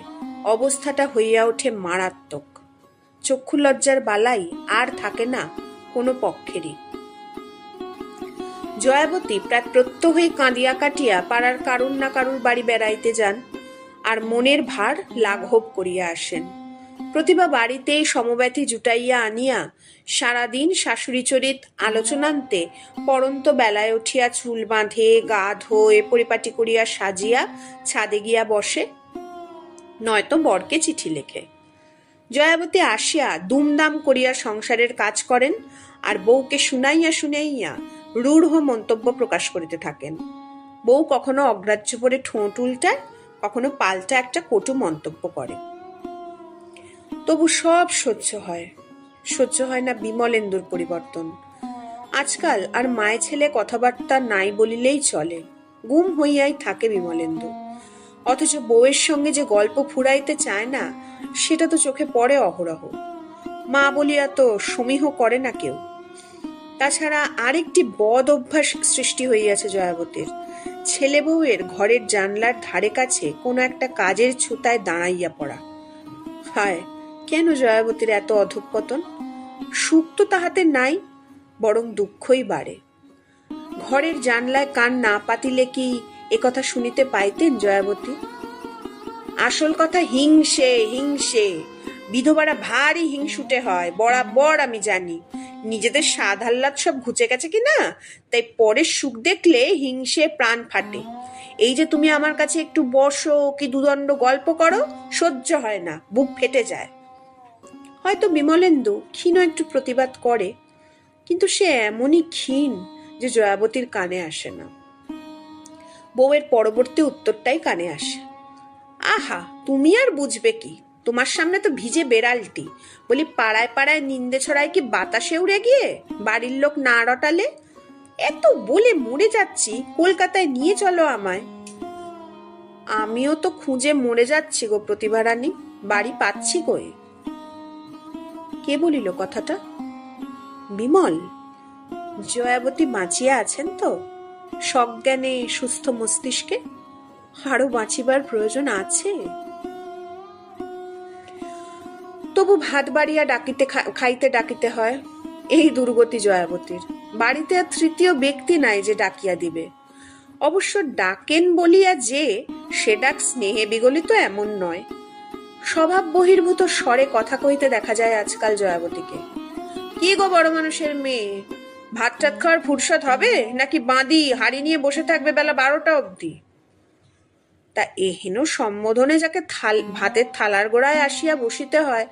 অবস্থাটা হইয়া ওঠে মারাত্মক। চক্ষু লজ্জার বালাই আর থাকে না কোনো পক্ষেরই। জয়াবতী প্রায় প্রত্যহই কাঁদিয়া কাটিয়া পাড়ার কারুর না কারুর বাড়ি বেড়াইতে যান, আর মনের ভার লাঘব করিয়া আসেন। প্রতিভা বাড়িতেই সমব্যথী জুটাইয়া আনিয়া সারাদিন শাশুড়ি চরিত আলোচনান্তে পরন্ত বেলায় উঠিয়া চুল বাঁধে, গা ধোয়ে, পরিপাটি করিয়া সাজিয়া ছাদে গিয়া বসে, নয়তো বরকে চিঠি লেখে। জয়াবতী আসিয়া দুমদাম করিয়া সংসারের কাজ করেন, আর বউকে শুনাইয়া শুনাইয়া রূঢ় মন্তব্য প্রকাশ করিতে থাকেন। বউ কখনো অগ্রাহ্য করে ঠোঁট উল্টায়, কখনো পাল্টা একটা কটু মন্তব্য করে। তবু সব সহ্য হয়। সহ্য হয় না বিমলেন্দুর পরিবর্তন। আজকাল আর মায়ে ছেলে কথাবার্তা নাই বলিলেই চলে, গুম হইয়াই থাকে বিমলেন্দু। অথচ বউয়ের সঙ্গে যে গল্প ফুরাইতে চায় না, সেটা তো চোখে পড়ে অহরহ। মা বলিয়া তো সমীহ করে না কেউ। তাছাড়া আরেকটি বদ অভ্যাস সৃষ্টি হইয়াছে জয়াবতীর, ছেলে বউয়ের ঘরের জানলার ধারে কাছে কোনো একটা কাজের ছুতায় দাঁড়াইয়া পড়া। হায়, কেন জয়াবতীর এত অধঃপতন? সুখ তো তাহাতে নাই, বরং দুঃখই বাড়ে। ঘরের জানলায় কান না পাতিলে কি একথা শুনিতে পাইতেন জয়াবতী? আসল কথা হিংসে, হিংসে। বিধবারা ভারী হিংসুটে হয়, বরাবর আমি জানি। নিজেদের স্বাদ আহ্লাদ সব ঘুচে গেছে কিনা, তাই পরের সুখ দেখলে হিংসে প্রাণ ফাটে। এই যে তুমি আমার কাছে একটু বসো, কি দুদণ্ড গল্প করো, সহ্য হয় না, বুক ফেটে যায়। হয়তো বিমলেন্দু ক্ষীণ একটু প্রতিবাদ করে, কিন্তু সে এমনই ক্ষীণ যে জয়াবতীর কানে আসে না। বউয়ের পরবর্তী উত্তরটাই কানে আসে, আহা, তুমি আর বুঝবে কি, তোমার সামনে তো ভিজে বেড়ালটি। বলি, পাড়ায় পাড়ায় নিন্দে ছড়ায় কি বাতাসে উড়ে গিয়ে, বাড়ির লোক না রটালে? এত বলে মরে যাচ্ছি, কলকাতায় নিয়ে চলো আমায়। আমিও তো খুঁজে মরে যাচ্ছি গো প্রতিভা রানী, বাড়ি পাচ্ছি কই। কে বলিল কথাটা? বিমল। জয়াবতী বাঁচিয়া আছেন তো, সজ্ঞানে, সুস্থ মস্তিষ্কে? আরো বাঁচিবার প্রয়োজন আছে? তবু ভাত বাড়িয়া খাইতে ডাকিতে হয়। এই দুর্গতি জয়াবতীর। বাড়িতে আর তৃতীয় ব্যক্তি নাই যে ডাকিয়া দিবে। অবশ্য ডাকেন বলিয়া যে সে ডাক স্নেহে বিগলিত এমন নয়। স্বভাব বহির্ভূত স্বরে কথা কইতে দেখা যায় আজকাল জয়াবতীকে। কি গো বড় মানুষের মেয়ে, ভাত টাত খাওয়ার ফুরসত হবে, নাকি বাঁধি হাড়ি নিয়ে বসে থাকবে বেলা 12টা অবধি? তা এহেন সম্বোধনে যাকে ভাতের থালার গোড়ায় আসিয়া বসিতে হয়,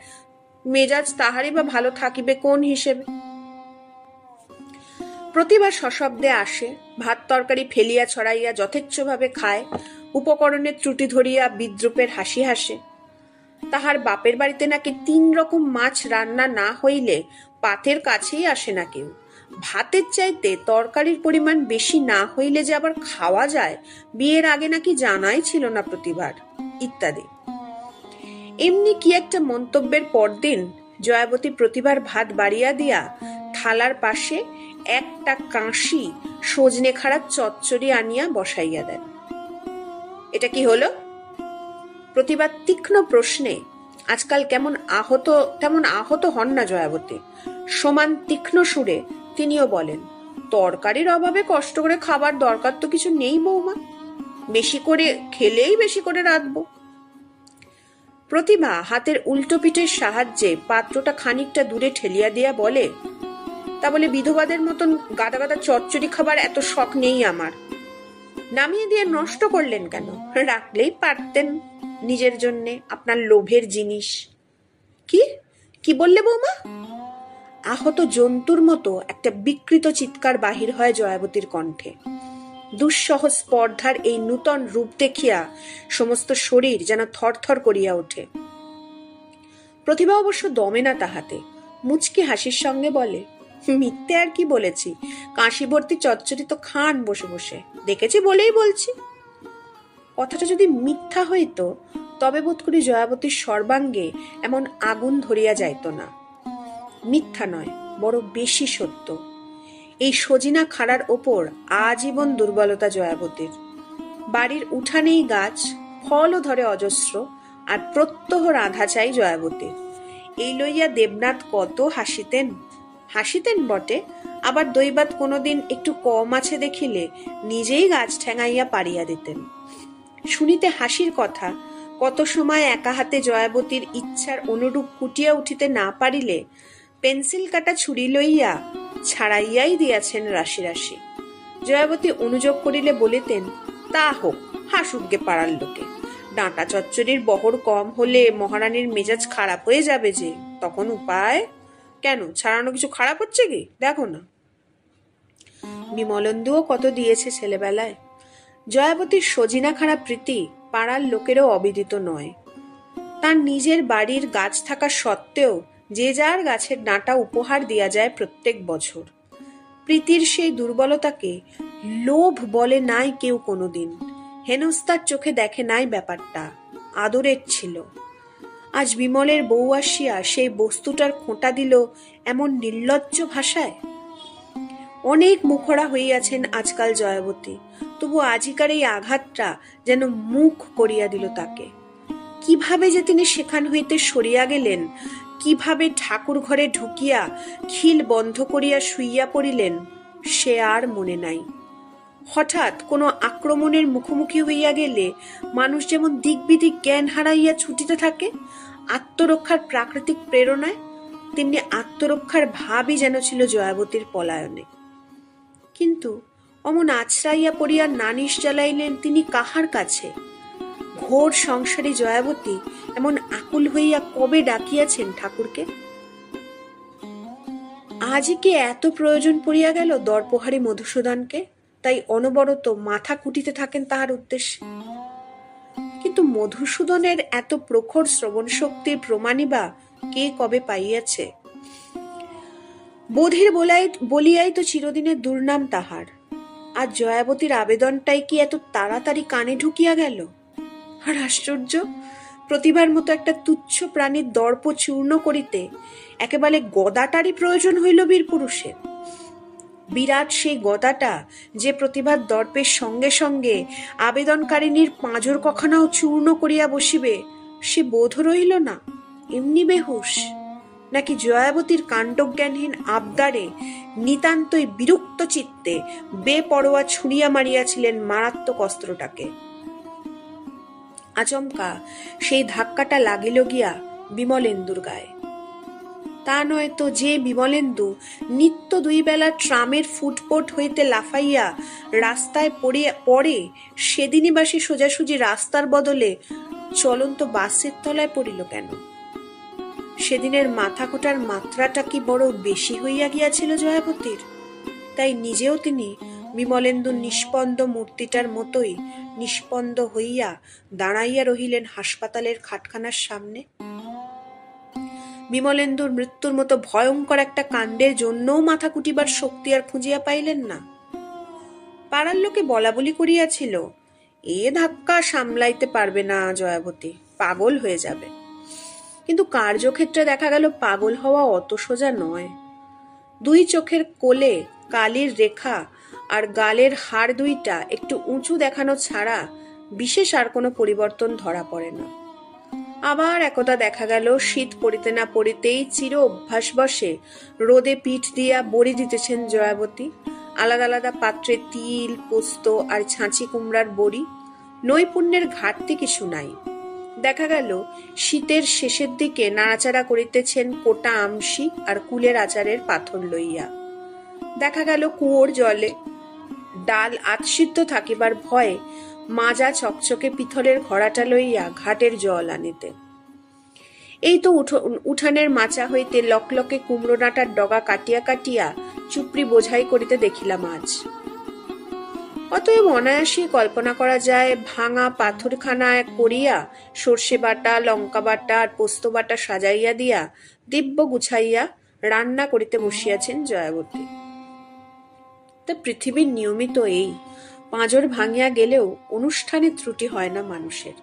মেজাজ তাহারই বা ভালো থাকিবে কোন হিসেবে? প্রতিভা সশব্দে আসে, ভাত তরকারি ফেলিয়া ছড়াইয়া যথেচ্ছভাবে খায়, উপকরণের ত্রুটি ধরিয়া বিদ্রুপের হাসি হাসে। তাহার বাপের বাড়িতে নাকি 3 রকম মাছ রান্না না হইলে পাতের কাছেই আসে না কেউ। ভাতের চাইতে তরকারির পরিমাণ বেশি না হইলে যে আবার খাওয়া যায় বিয়ের আগে নাকি জানাই ছিল না প্রতিভার, ইত্যাদি। এমনি কি একটা মন্তব্যের পরদিন জয়াবতী প্রতিভার ভাত বাড়িয়া দিয়া থালার পাশে একটা কাঁসি সজনে খাড়া চচ্চড়ি আনিয়া বসাইয়া দেন। এটা কি হলো? প্রতিভার তীক্ষ্ণ প্রশ্নে আজকাল তেমন আহত হন না জয়াবতী। সমান তীক্ষ্ণ সুরে তিনিও বলেন, তরকারির অভাবে কষ্ট করে খাবার দরকার তো কিছু নেই বৌমা, বেশি করে খেলেই বেশি করে রাঁধবো। প্রতিভা হাতের উল্টো পিঠের সাহায্যে পাত্রটা খানিকটা দূরে ঠেলিয়া দিয়া বলে, তা বলে বিধবাদের মতন গাদা গাদা চচ্চড়ি খাবার এত শখ নেই আমার। নামিয়ে দিয়ে নষ্ট করলেন কেন? রাখলেই পারতেন নিজের জন্যে, আপনার লোভের জিনিস। কি কি বললে বৌমা? আহত জন্তুর মতো একটা বিকৃত চিৎকার বাহির হয় জয়াবতীর কণ্ঠে। দুঃসহ স্পর্ধার এই নূতন রূপ দেখিয়া সমস্ত শরীর যেন থরথর করিয়া ওঠে। প্রতিভা অবশ্য দমে না তাহাতে, মুচকি হাসির সঙ্গে বলে, মিথ্যে আর কি বলেছি, কাশি ভর্তি চচ্চড়ি তো খান বসে বসে, দেখেছি বলেই বলছি। কথাটা যদি মিথ্যা হইত তবে বোধ করি জয়াবতীর সর্বাঙ্গে এমন আগুন ধরিয়া যাইত না। মিথ্যা নয়, বড় বেশি সত্য। এই সজিনা খাড়ার ওপর আজীবন দুর্বলতা জয়াবতীর। বাড়ির উঠানেই গাছ, ফলও ধরে অজস্র, আর প্রত্যহ রাঁধা চাই জয়াবতীর। এই লইয়া দেবনাথ কত হাসিতেন বটে, আবার দৈবাত কোনোদিন একটু কম আছে দেখিলে নিজেই গাছ ঠেঙাইয়া পারিয়া দিতেন। শুনিতে হাসির কথা, কত সময় একা হাতে জয়াবতীর ইচ্ছার অনুরূপ কুটিয়া উঠিতে না পারিলে পেন্সিল কাটা ছুরি লইয়া ছাড়াইয়াই দিয়াছেন রাশি রাশি। জয়াবতী অনুযোগ করিলে বলিতেন, তা হোক, হাসুকগে পাড়ার লোকে, ডাঁটা চচ্চড়ির বহর কম হলে মহারানীর মেজাজ খারাপ হয়ে যাবে যে, তখন উপায়? কেন, ছাড়ানো কিছু খারাপ হচ্ছে কি? দেখো না। বিমলেন্দুও কত দিয়েছে ছেলেবেলায়। জয়াবতীর সজিনা খাড়া প্রীতি পাড়ার লোকেরও অবিদিত নয়। তার নিজের বাড়ির গাছ থাকা সত্ত্বেও যে যার গাছের ডাঁটা উপহার দিয়া যায় প্রত্যেক বছর। প্রীতির সেই দুর্বলতাকে লোভ বলে নাই কেউ কোনোদিন, হেনস্তার চোখে দেখে নাই ব্যাপারটা, আদরের ছিল। আজ বিমলের বউ আসিয়া সেই বস্তুটার খোঁটা দিল এমন নির্লজ্জ ভাষায়। অনেক মুখরা হইয়াছেন আজকাল জয়াবতী, তবু আজিকার এই আঘাতটা যেন মুখ করিয়া দিল তাকে। কিভাবে যে তিনি সেখান হইতে সরিয়া গেলেন, কিভাবে ঠাকুর ঘরে ঢুকিয়া খিল বন্ধ করিয়া শুইয়া পড়িলেন, সে আর মনে নাই। হঠাৎ কোনো আক্রমণের মুখোমুখি হইয়া গেলে মানুষ যেমন দিকবিদিক জ্ঞান হারাইয়া ছুটিতে থাকে আত্মরক্ষার প্রাকৃতিক প্রেরণায়, তেমনি আত্মরক্ষার ভাবই যেন ছিল জয়াবতীর পলায়নে। কিন্তু অমন আছড়াইয়া পড়িয়া নালিশ জ্বালাইলেন তিনি কাহার কাছে? ঘোর সংসারী জয়াবতী এমন আকুল হইয়া কবে ডাকিয়াছেন ঠাকুরকে? আজই কি এত প্রয়োজন পড়িয়া গেল দরপোহারী মধুসূদনকে, তাই অনবরত মাথা কুটিতে থাকেন তাহার উদ্দেশ্যে? কিন্তু মধুসূদনের এত প্রখর শ্রবণ শক্তির প্রমাণই বা কে কবে পাইয়াছে? বোধির বলিয়াই তো চিরদিনের দুর্নাম তাহার। আর জয়াবতীর আবেদনটাই কি এত তাড়াতাড়ি কানে ঢুকিয়া গেল? আর আশ্চর্য, প্রতিভার মতো একটা তুচ্ছ প্রাণীর দর্প চূর্ণ করিতে একেবারে গদাটারই প্রয়োজন হইল বীর পুরুষের। বিরাট সেই গদাটা যে প্রতিভার দর্পের সঙ্গে সঙ্গে আবেদনকারিনীর পাঁজর কখানাও চূর্ণ করিয়া বসিবে, সে বোধ রইল না। এমনি বেহুশ, নাকি জয়াবতীর কাণ্ডজ্ঞানহীন আবদারে নিতান্তই বিরক্ত চিত্তে বেপরোয়া ছুঁড়িয়া মারিয়াছিলেন মারাত্মক অস্ত্রটাকে? আচমকা সেই ধাক্কাটা লাগিল গিয়া বিমলেন্দুর গায়ে। তা নয় তো যে বিমলেন্দু নিত্য 2 বেলা ট্রামের ফুটপোট হইতে লাফাইয়া রাস্তায় পড়ে সেদিনই বা সে সোজাসুজি রাস্তার বদলে চলন্ত বাসের তলায় পড়িল কেন? সেদিনের মাথা কোটার মাত্রাটা কি বড় বেশি হইয়া গিয়াছিল জয়াবতীর? তাই নিজেও তিনি বিমলেন্দুর নিষ্পন্দ মূর্তিটার মতোই নিষ্পন্দ হইয়া দাঁড়াইয়া রহিলেন হাসপাতালের খাটখানার সামনে। বিমলেন্দুর মৃত্যুর মতো ভয়ঙ্কর একটা কাণ্ডের জন্যও মাথা কুটিবার শক্তি আর খুঁজিয়া পাইলেন না। পাড়ার লোকে বলা বলি করিয়াছিল, এ ধাক্কা সামলাইতে পারবে না জয়াবতী, পাগল হয়ে যাবে। কিন্তু কার্যক্ষেত্রে দেখা গেল পাগল হওয়া অত সোজা নয়। দুই চোখের কোলে কালির রেখা আর গালের হাড় দুইটা একটু উঁচু দেখানো ছাড়া বিশেষ আর কোনো পরিবর্তন ধরা পড়ে না। আবার একদা দেখা গেল শীত পড়িতে না পড়িতেই চির অভ্যাস বসে রোদে পিঠ দিয়া বড়ি দিতেছেন জয়াবতী, আলাদা আলাদা পাত্রে তিল, পোস্ত আর ছাঁচি কুমড়ার বড়ি। নৈপুণ্যের ঘাটতি কিছু নাই। দেখা গেল শীতের শেষের দিকে নাড়াচাড়া করিতেছেন কোটা আমশি আর কুলের আচারের পাথর লইয়া। দেখা গেল কুয়োর জলে ডাল আতসিদ্ধ থাকিবার ভয়ে মাজা চকচকে পিতলের ঘড়াটা লইয়া ঘাটের জল আনিতে। এই তো উঠানের মাচা হইতে লকলকে কুমড়ো ডাঁটার ডগা কাটিয়া কাটিয়া চুপড়ি বোঝাই করিতে দেখিলাম আজ। অতএব অনায়াসে কল্পনা করা যায় ভাঙা পাথরখানায় করিয়া সর্ষে বাটা, লঙ্কা বাটা আর পোস্ত বাটা সাজাইয়া দিয়া দিব্য গুছাইয়া রান্না করিতে বসিয়াছেন জয়াবতী। তা পৃথিবীর নিয়মিত এই, পাঁজর ভাঙিয়া গেলেও অনুষ্ঠানে ত্রুটি হয় না মানুষের।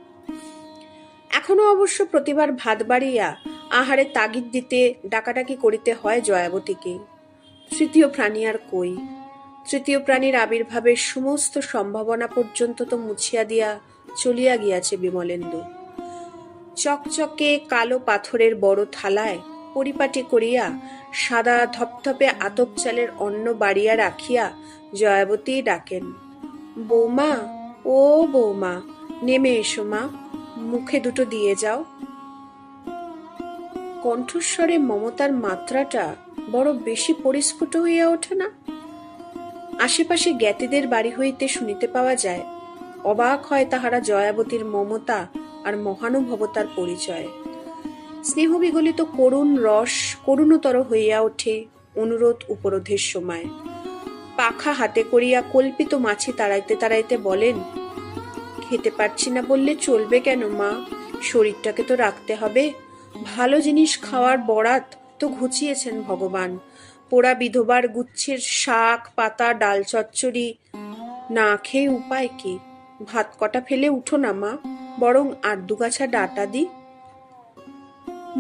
এখনো অবশ্য প্রতিবার ভাত বাড়িয়া আহারে তাগিদ দিতে ডাকাডাকি করিতে হয় জয়াবতীকে। তৃতীয় প্রাণী আর কই? তৃতীয় প্রাণীর আবির্ভাবের সমস্ত সম্ভাবনা পর্যন্ত তো মুছিয়া দিয়া চলিয়া গিয়াছে বিমলেন্দু। চকচকে কালো পাথরের বড় থালায় পরিপাটি করিয়া সাদা ধপধপে আতপ চালের অন্ন বাড়িয়া রাখিয়া জয়াবতী ডাকেন, বৌমা, ও বৌমা, নেমে এসো মা, মুখে দুটো দিয়ে যাও। কণ্ঠস্বরে মমতার মাত্রাটা বড় বেশি পরিস্ফুট হইয়া ওঠে না? আশেপাশে জ্ঞাতিদের বাড়ি হইতে শুনিতে পাওয়া যায়, অবাক হয় তাহারা জয়াবতীর মমতা আর মহানুভবতার পরিচয়। স্নেহ বিগলিত করুণ রস করুণতর হইয়া ওঠে অনুরোধ উপরোধের সময়। পাখা হাতে করিয়া কল্পিত মাছি তাড়াইতে তাড়াইতে বলেন, খেতে পারছি না বললে চলবে কেন মা, শরীরটাকে তো রাখতে হবে। ভালো জিনিস খাওয়ার বরাত তো ঘুচিয়েছেন ভগবান। পোড়া বিধবার গুচ্ছের শাক পাতা ডাল চচ্চড়ি না খেয়ে উপায় কি? ভাত কটা ফেলে উঠো না মা, বরং আর দুগাছা ডাটা দি।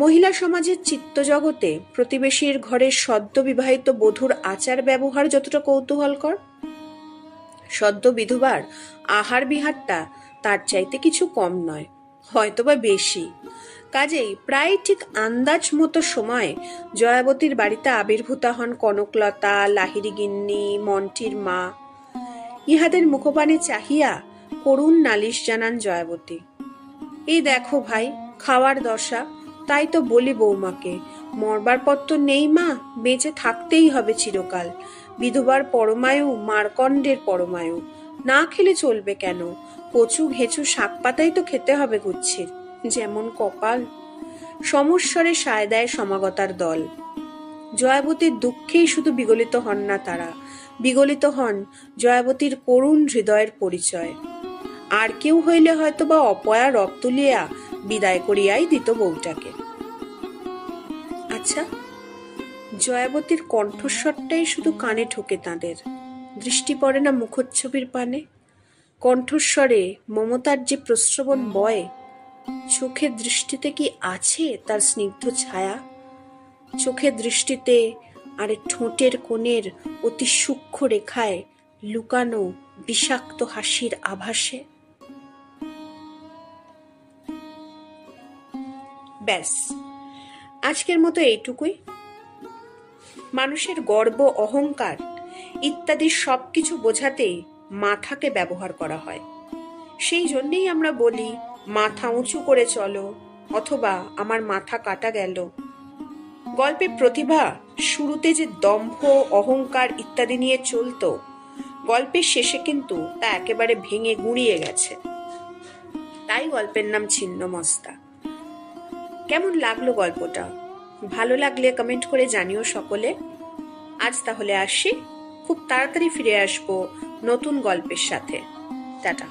মহিলা সমাজের চিত্তজগতে প্রতিবেশীর ঘরে সদ্য বিবাহিত বধূর আচার ব্যবহার যতটা কৌতূহলকর, সদ্য বিধবার আহার বিহারটা তার চাইতে কিছু কম নয়, হয়তোবা বেশি। কাজেই প্রায় ঠিক আন্দাজ মতো সময় জয়াবতীর বাড়িতে আবির্ভূতা হন কনকলতা, লাহিড়ী গিন্নি, মন্টির মা। ইহাদের মুখপানে চাহিয়া করুণ নালিশ জানান জয়াবতী, এই দেখো ভাই, খাওয়ার দশা। তাই তো বলি বৌমাকে, মরবার পর তো নেই মা, বেঁচে থাকতেই হবে চিরকাল। বিধবার পরমায়ু মারকণ্ডের পরমায়ু, না খেলে চলবে কেন? কচু ঘেঁচু শাক পাতাই তো খেতে হবে গুচ্ছির, যেমন কপাল। সমস্বরে সায় দেয় সমাগতার দল। জয়াবতীর দুঃখেই শুধু বিগলিত হন না তারা, বিগলিত হন জয়াবতীর করুণ হৃদয়ের পরিচয়। আর কেউ হইলে হয়তো বা অপয়া রব তুলিয়া বিদায় করিয়াই দিত বউটাকে। আচ্ছা, জয়াবতীর কণ্ঠস্বরটাই শুধু কানে ঠোকে তাঁদের, দৃষ্টি পড়ে না মুখচ্ছবির পানে? কণ্ঠস্বরে মমতার যে প্রশ্রবণ বয়, চোখের দৃষ্টিতে কি আছে তার স্নিগ্ধ ছায়া? চোখের দৃষ্টিতে আর ঠোঁটের কোণের অতি সূক্ষ্ম রেখায় লুকানো বিষাক্ত হাসির আভাসে? ব্যাস, আজকের মতো এইটুকুই। মানুষের গর্ব, অহংকার ইত্যাদি সবকিছু বোঝাতেই মাথাকে ব্যবহার করা হয়। সেই জন্যেই আমরা বলি, মাথা উঁচু করে চলো, অথবা আমার মাথা কাটা গেল। গল্পে প্রতিভা শুরুতে যে দম্ভ, অহংকার ইত্যাদি নিয়ে চলতো, গল্পের শেষে কিন্তু তা একেবারে ভেঙে গুঁড়িয়ে গেছে। তাই গল্পের নাম ছিন্নমস্তা। কেমন লাগলো গল্পটা? ভালো লাগলে কমেন্ট করে জানিও সকলে। আজ তাহলে আসি, খুব তাড়াতাড়ি ফিরে আসবো নতুন গল্পের সাথে। টাটা।